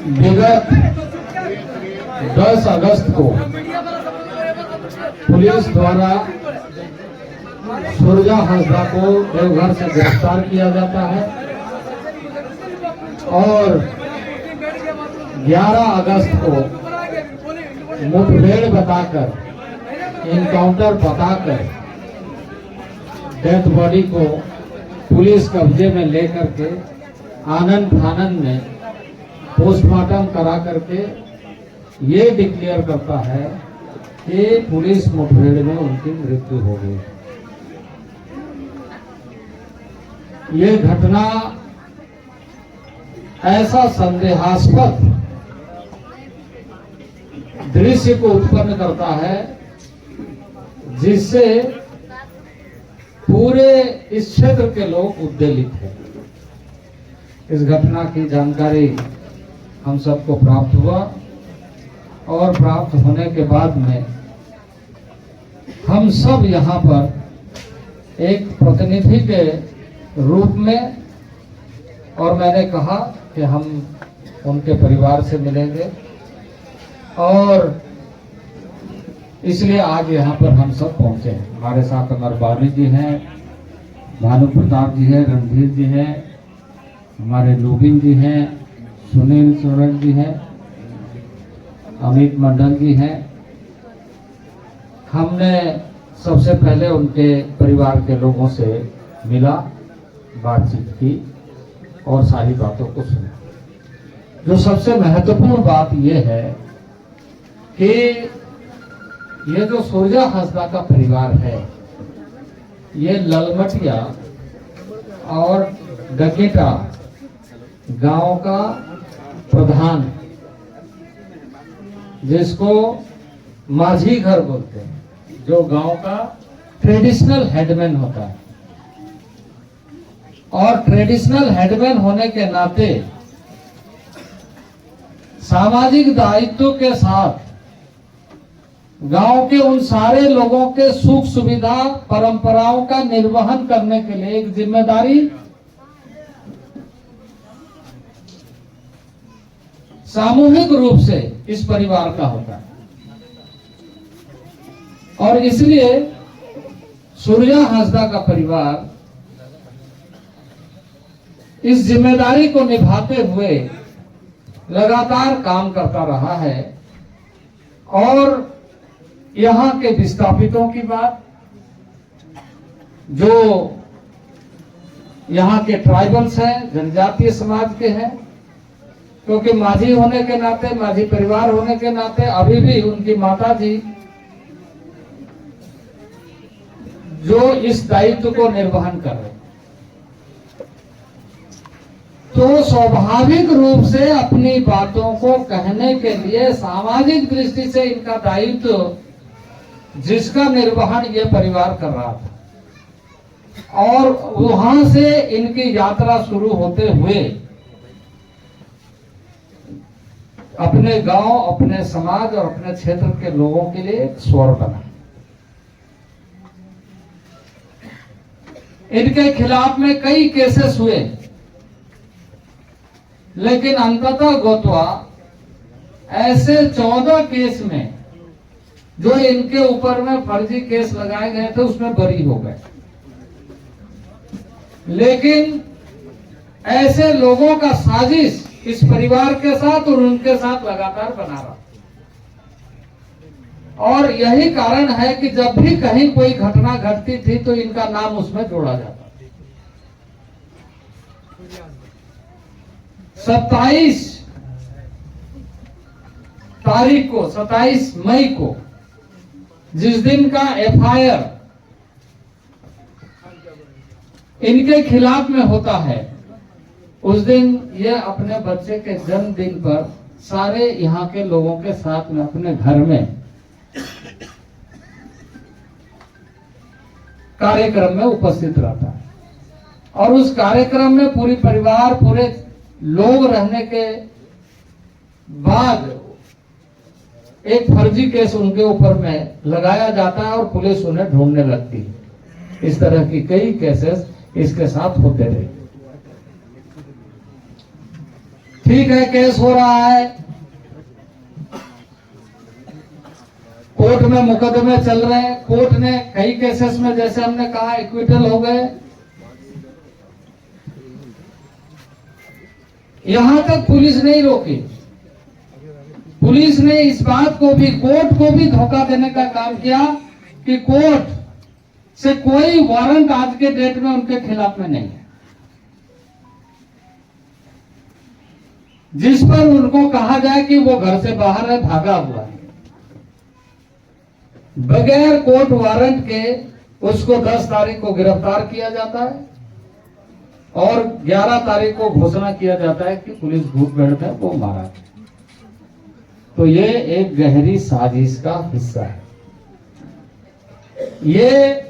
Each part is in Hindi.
विगत 10 अगस्त को पुलिस द्वारा सुरजा हांसदा को देवघर से गिरफ्तार किया जाता है और 11 अगस्त को मुठभेड़ बताकर, इनकाउंटर बताकर डेथ बॉडी को पुलिस कब्जे में लेकर के आनंद फानंद में पोस्टमार्टम करा करके ये डिक्लेयर करता है कि पुलिस मुठभेड़ में उनकी मृत्यु हो गई। ये घटना ऐसा संदेहास्पद दृश्य को उत्पन्न करता है जिससे पूरे इस क्षेत्र के लोग उद्वेलित हैं। इस घटना की जानकारी हम सबको प्राप्त हुआ और प्राप्त होने के बाद में हम सब यहाँ पर एक प्रतिनिधि के रूप में, और मैंने कहा कि हम उनके परिवार से मिलेंगे और इसलिए आज यहाँ पर हम सब पहुंचे हैं। हमारे साथ अमर बानी जी हैं, भानु प्रताप जी हैं, रणधीर जी हैं, हमारे लुबिन जी हैं, सुनील सोरेन जी हैं, अमित मंडल जी हैं। हमने सबसे पहले उनके परिवार के लोगों से मिला, बातचीत की और सारी बातों को सुना। जो सबसे महत्वपूर्ण बात यह है कि ये जो सुरजा हांसदा का परिवार है, ये ललमटिया और डकेटा गांव का प्रधान, जिसको माझी घर बोलते हैं, जो गांव का ट्रेडिशनल हेडमैन होता है, और ट्रेडिशनल हेडमैन होने के नाते सामाजिक दायित्व के साथ गांव के उन सारे लोगों के सुख सुविधा परंपराओं का निर्वहन करने के लिए एक जिम्मेदारी सामूहिक रूप से इस परिवार का होता है। और इसलिए सुरजा हांसदा का परिवार इस जिम्मेदारी को निभाते हुए लगातार काम करता रहा है। और यहाँ के विस्थापितों की बात, जो यहाँ के ट्राइबल्स हैं, जनजातीय समाज के हैं, क्योंकि माझी होने के नाते, माझी परिवार होने के नाते अभी भी उनकी माता जी जो इस दायित्व को निर्वहन कर रहे, तो स्वाभाविक रूप से अपनी बातों को कहने के लिए सामाजिक दृष्टि से इनका दायित्व, जिसका निर्वहन ये परिवार कर रहा था, और वहां से इनकी यात्रा शुरू होते हुए अपने गांव, अपने समाज और अपने क्षेत्र के लोगों के लिए एक स्वर बना। इनके खिलाफ में कई केसेस हुए, लेकिन अंततः गोतवा ऐसे 14 केस में जो इनके ऊपर में फर्जी केस लगाए गए थे उसमें बरी हो गए। लेकिन ऐसे लोगों का साजिश इस परिवार के साथ और उनके साथ लगातार बना रहा, और यही कारण है कि जब भी कहीं कोई घटना घटती थी तो इनका नाम उसमें जोड़ा जाता। 27 तारीख को, 27 मई को, जिस दिन का एफआईआर इनके खिलाफ में होता है, उस दिन ये अपने बच्चे के जन्मदिन पर सारे यहाँ के लोगों के साथ में अपने घर में कार्यक्रम में उपस्थित रहता है। और उस कार्यक्रम में पूरी परिवार, पूरे लोग रहने के बाद एक फर्जी केस उनके ऊपर में लगाया जाता है और पुलिस उन्हें ढूंढने लगती है। इस तरह की कई केसेस इसके साथ होते रहे। ठीक है, केस हो रहा है, कोर्ट में मुकदमे चल रहे हैं, कोर्ट ने कई केसेस में जैसे हमने कहा एक्विटल हो गए। यहां तक पुलिस नहीं रोकी, पुलिस ने इस बात को भी, कोर्ट को भी धोखा देने का काम किया कि कोर्ट से कोई वारंट आज के डेट में उनके खिलाफ में नहीं है, जिस पर उनको कहा जाए कि वो घर से बाहर है, भागा हुआ है। बगैर कोर्ट वारंट के उसको 10 तारीख को गिरफ्तार किया जाता है और 11 तारीख को घोषणा किया जाता है कि पुलिस भूत बैठता है, वो मारा। तो ये एक गहरी साजिश का हिस्सा है। ये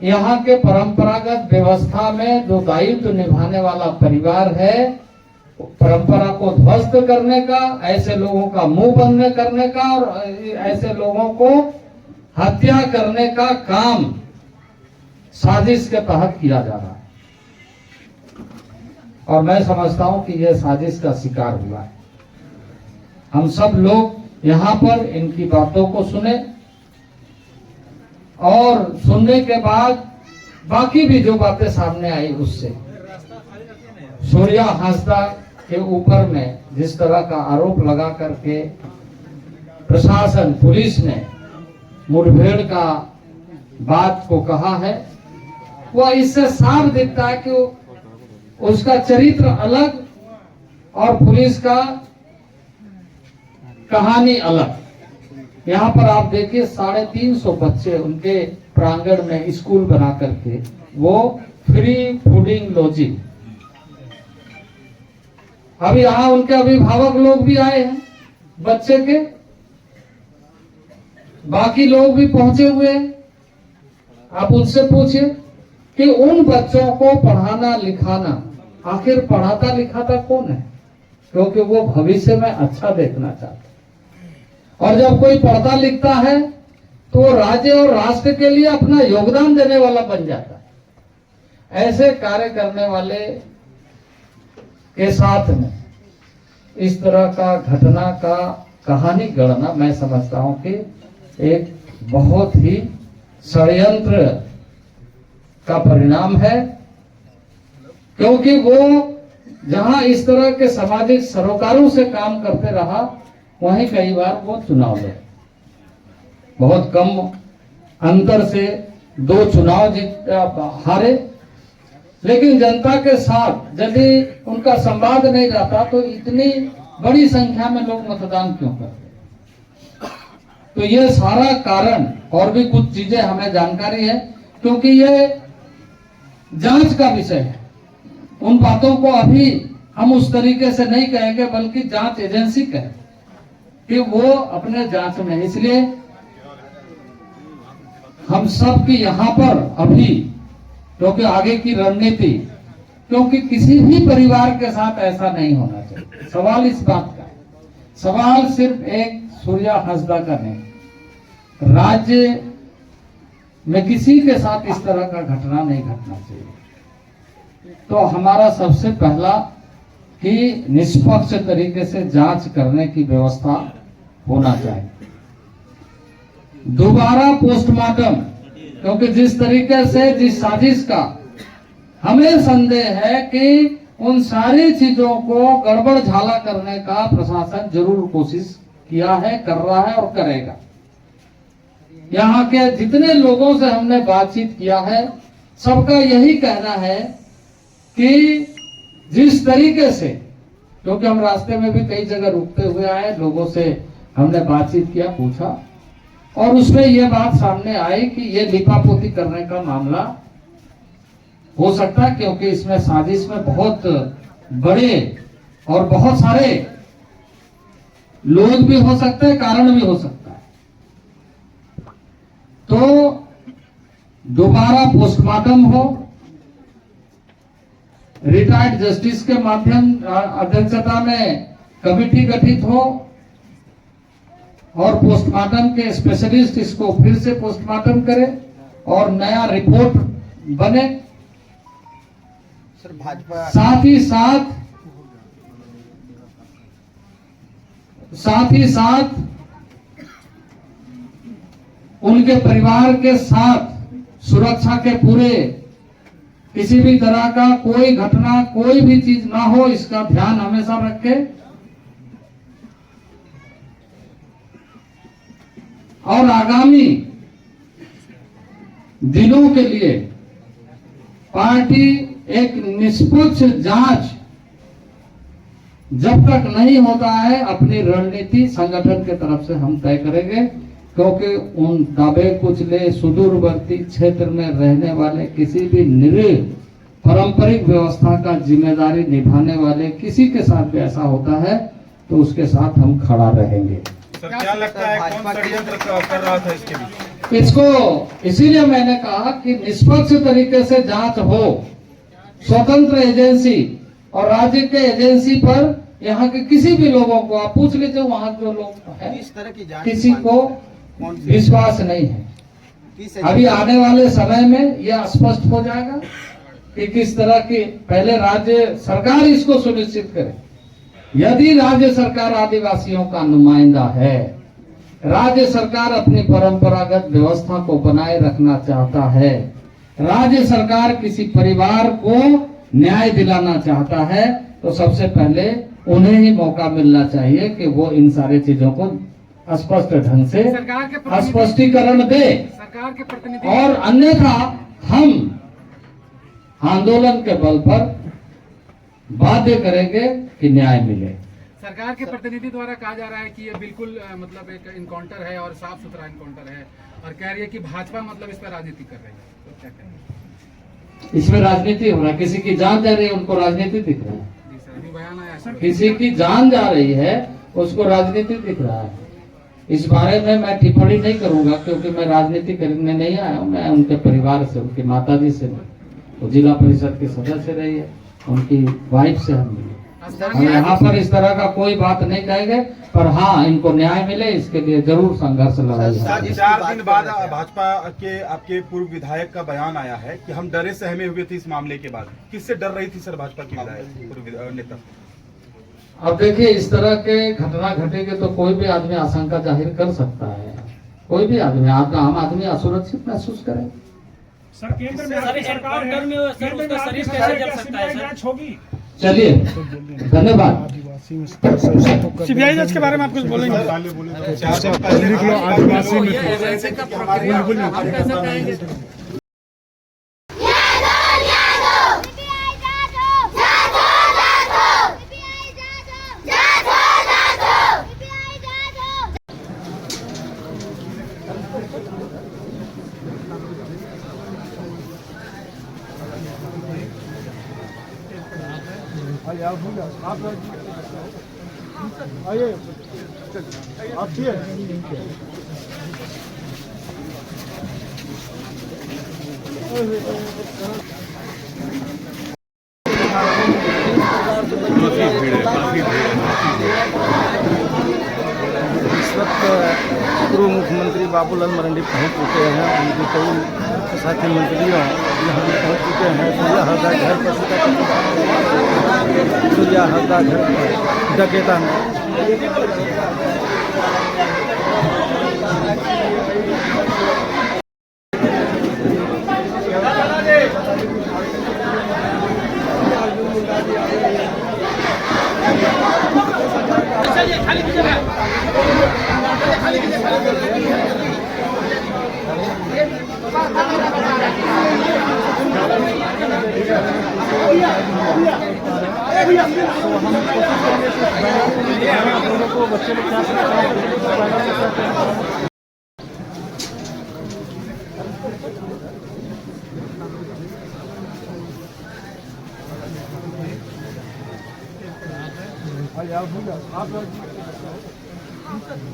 यहाँ के परंपरागत व्यवस्था में जो दायित्व निभाने वाला परिवार है, परंपरा को ध्वस्त करने का, ऐसे लोगों का मुंह बंद करने का और ऐसे लोगों को हत्या करने का काम साजिश के तहत किया जा रहा है। और मैं समझता हूं कि यह साजिश का शिकार हुआ है। हम सब लोग यहाँ पर इनकी बातों को सुने और सुनने के बाद बाकी भी जो बातें सामने आई उससे सूर्या हांसदा के ऊपर में जिस तरह का आरोप लगा करके प्रशासन, पुलिस ने मुठभेड़ का बात को कहा है, वह इससे साफ दिखता है कि उसका चरित्र अलग और पुलिस का कहानी अलग। यहाँ पर आप देखिए 350 बच्चे उनके प्रांगण में स्कूल बना करके, वो फ्री फूडिंग लॉजिंग। अब यहाँ उनके अभिभावक लोग भी आए हैं, बच्चे के बाकी लोग भी पहुंचे हुए हैं। आप उनसे पूछिए कि उन बच्चों को पढ़ाना लिखाना, आखिर पढ़ाता लिखाता कौन है? क्योंकि वो भविष्य में अच्छा देखना चाहता है। और जब कोई पढ़ता लिखता है तो राज्य और राष्ट्र के लिए अपना योगदान देने वाला बन जाता है। ऐसे कार्य करने वाले के साथ में इस तरह का घटना का कहानी गढ़ना, मैं समझता हूं कि एक बहुत ही षड्यंत्र का परिणाम है। क्योंकि वो जहां इस तरह के सामाजिक सरोकारों से काम करते रहा, वहीं कई बार वो चुनाव लड़े, बहुत कम अंतर से 2 चुनाव हारे, लेकिन जनता के साथ यदि उनका संवाद नहीं रहता तो इतनी बड़ी संख्या में लोग मतदान क्यों करते? तो ये सारा कारण, और भी कुछ चीजें हमें जानकारी है, क्योंकि ये जांच का विषय है। उन बातों को अभी हम उस तरीके से नहीं कहेंगे, बल्कि जांच एजेंसी कहे कि वो अपने जांच में। इसलिए हम सब की यहाँ पर अभी, क्योंकि आगे की रणनीति, क्योंकि किसी भी परिवार के साथ ऐसा नहीं होना चाहिए। सवाल इस बात का है, सवाल सिर्फ एक सूर्या हांसदा का नहीं, राज्य में किसी के साथ इस तरह का घटना नहीं घटना चाहिए। तो हमारा सबसे पहला कि निष्पक्ष तरीके से जांच करने की व्यवस्था होना चाहिए। दोबारा पोस्टमार्टम, क्योंकि जिस तरीके से, जिस साजिश का हमें संदेह है कि उन सारी चीजों को गड़बड़ झाला करने का प्रशासन जरूर कोशिश किया है, कर रहा है और करेगा। यहाँ के जितने लोगों से हमने बातचीत किया है, सबका यही कहना है कि जिस तरीके से, क्योंकि हम रास्ते में भी कई जगह रुकते हुए आए, लोगों से हमने बातचीत किया, पूछा, और उसमें यह बात सामने आई कि ये लिपापोती करने का मामला हो सकता है, क्योंकि इसमें साजिश में बहुत बड़े और बहुत सारे लोग भी हो सकते हैं, कारण भी हो सकता है। तो दोबारा पोस्टमार्टम हो, रिटायर्ड जस्टिस के माध्यम अध्यक्षता में कमिटी गठित हो और पोस्टमार्टम के स्पेशलिस्ट इसको फिर से पोस्टमार्टम करे और नया रिपोर्ट बने। साथ ही साथ साथ ही साथ उनके परिवार के साथ सुरक्षा के पूरे किसी भी तरह का कोई घटना कोई भी चीज ना हो इसका ध्यान हमेशा रखें। और आगामी दिनों के लिए पार्टी एक निष्पक्ष जांच जब तक नहीं होता है अपनी रणनीति संगठन के तरफ से हम तय करेंगे, क्योंकि उन दबे कुचले सुदूरवर्ती क्षेत्र में रहने वाले किसी भी निरीह पारंपरिक व्यवस्था का जिम्मेदारी निभाने वाले किसी के साथ भी ऐसा होता है तो उसके साथ हम खड़ा रहेंगे। सर क्या लगता है कौन षड्यंत्र कर रहा था इसके बीच? इसको इसीलिए मैंने कहा कि निष्पक्ष तरीके से जांच हो, स्वतंत्र एजेंसी और राज्य के एजेंसी पर यहाँ के किसी भी लोगों को आप पूछ लीजिए, वहाँ जो लोग हैं इस तरह की जांच किसी को विश्वास नहीं है। अभी आने वाले समय में यह स्पष्ट हो जाएगा कि किस तरह की, पहले राज्य सरकार इसको सुनिश्चित करे। यदि राज्य सरकार आदिवासियों का नुमाइंदा है, राज्य सरकार अपनी परंपरागत व्यवस्था को बनाए रखना चाहता है, राज्य सरकार किसी परिवार को न्याय दिलाना चाहता है, तो सबसे पहले उन्हें ही मौका मिलना चाहिए कि वो इन सारी चीजों को स्पष्ट ढंग से स्पष्टीकरण दे। सरकार के प्रतिनिधि और अन्यथा हम आंदोलन के बल पर बाध्य करेंगे कि न्याय मिले। सरकार के प्रतिनिधि द्वारा कहा जा रहा है कि ये बिल्कुल मतलब एक इनकाउंटर है और साफ सुथरा इनकाउंटर है, और कह रही है कि भाजपा मतलब इस पर राजनीति कर रही है, तो क्या कहेंगे? इसमें राजनीति हो रहा है, किसी की जान जा रही है उनको राजनीति दिख रहा है, जी सर, अभी बयान आया सर। किसी की जान जा रही है उसको राजनीति दिख रहा है। इस बारे में मैं टिप्पणी नहीं करूंगा, क्योंकि मैं राजनीति करने नहीं आया हूँ। मैं उनके परिवार से, उनकी माताजी से, वो जिला परिषद के सदस्य रही है, उनकी वाइफ से हम मिले। हम यहाँ पर इस तरह का कोई बात नहीं कहेंगे, पर हाँ इनको न्याय मिले इसके लिए जरूर संघर्ष लड़ाई है। 4 दिन बाद भाजपा के आपके पूर्व विधायक का बयान आया है कि हम डरे सहमे हुए थे इस मामले के बाद। किससे डर रही थी सर भाजपा की विधायक पूर्व नेता? अब देखिए, इस तरह के घटना घटेगी तो कोई भी आदमी आशंका जाहिर कर सकता है, कोई भी आदमी, आम आदमी असुरक्षित महसूस करे। सर केंद्र में आपकी सरकार है, केंद्र में आपकी सरकार क्या सीबीआई जांच होगी? चलिए, धन्यवाद। सीबीआई जांच के बारे में आप कुछ बोलेंगे? आइए आप इस वक्त पूर्व मुख्यमंत्री बाबूलाल मरांडी पहुंच चुके हैं, उनके कई साथी मंत्रियों यहाँ पहुंच चुके हैं। सूर्या हरदा घर पर सूर्या हरदा घर पर डकेता में बच्चे लोग क्या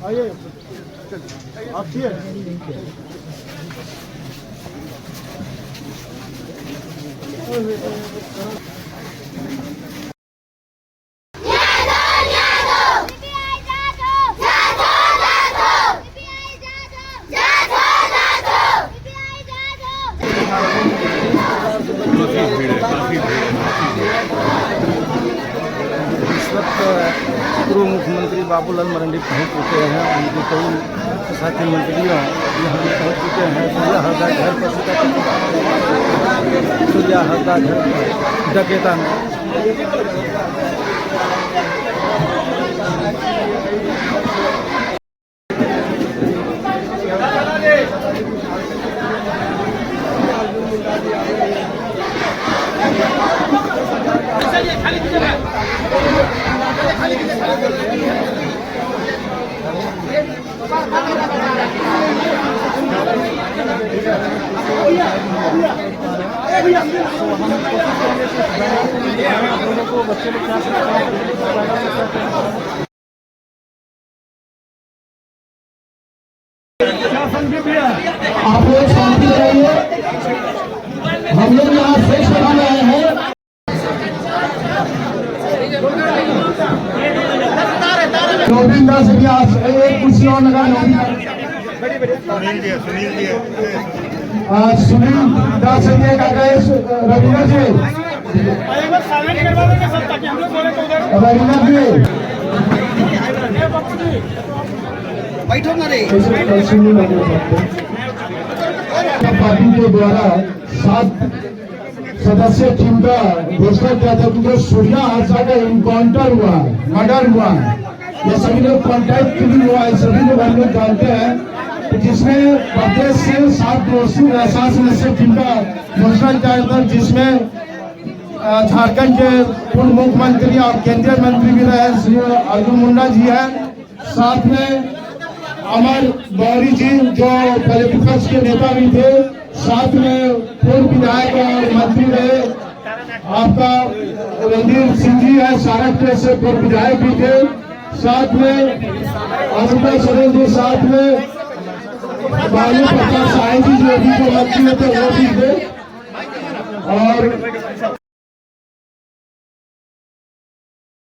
आइए आप इस वक्त पूर्व मुख्यमंत्री बाबू बाबूलाल मरंडी पहुंच चुके हैं। उनके कई साथी मंत्रियों यहाँ भी पहुंच चुके हैं। सूर्या हरदा घर पर सूर्या हरदा घर पर डकेता में आप लोग शांति रहिए। हम लोग यहाँ फ्रेश बनाने आए हैं। नौबीन दास एक कुर्सी और लगा। सुनील दास रविंदर जी, रविंदर जी बैठो ना रे। पार्टी के द्वारा 7 सदस्य टीम का घोषणा किया था कि जो सूर्या हादसा का इनकाउंटर हुआ, मर्डर हुआ, ये सभी लोग कॉन्टैक्ट किलिंग हुआ है, सभी लोग हम लोग जानते हैं, जिसमें प्रदेश से 7 सदस्य टीम का घोषणा किया था, जिसमें झारखंड के पूर्व मुख्यमंत्री और केंद्रीय मंत्री भी रहे श्री अर्जुन मुंडा जी हैं। साथ में अमर गौरी जी जो पहले विपक्ष के नेता भी थे, साथ में पूर्व विधायक और मंत्री रहे आपका रणधीर सिंह जी है, सारकपुर से पूर्व विधायक भी थे, साथ में अमिता सरन जी, साथ में बालू प्रकाश साय जी जो अभी जो मंत्री थे वो भी थे, और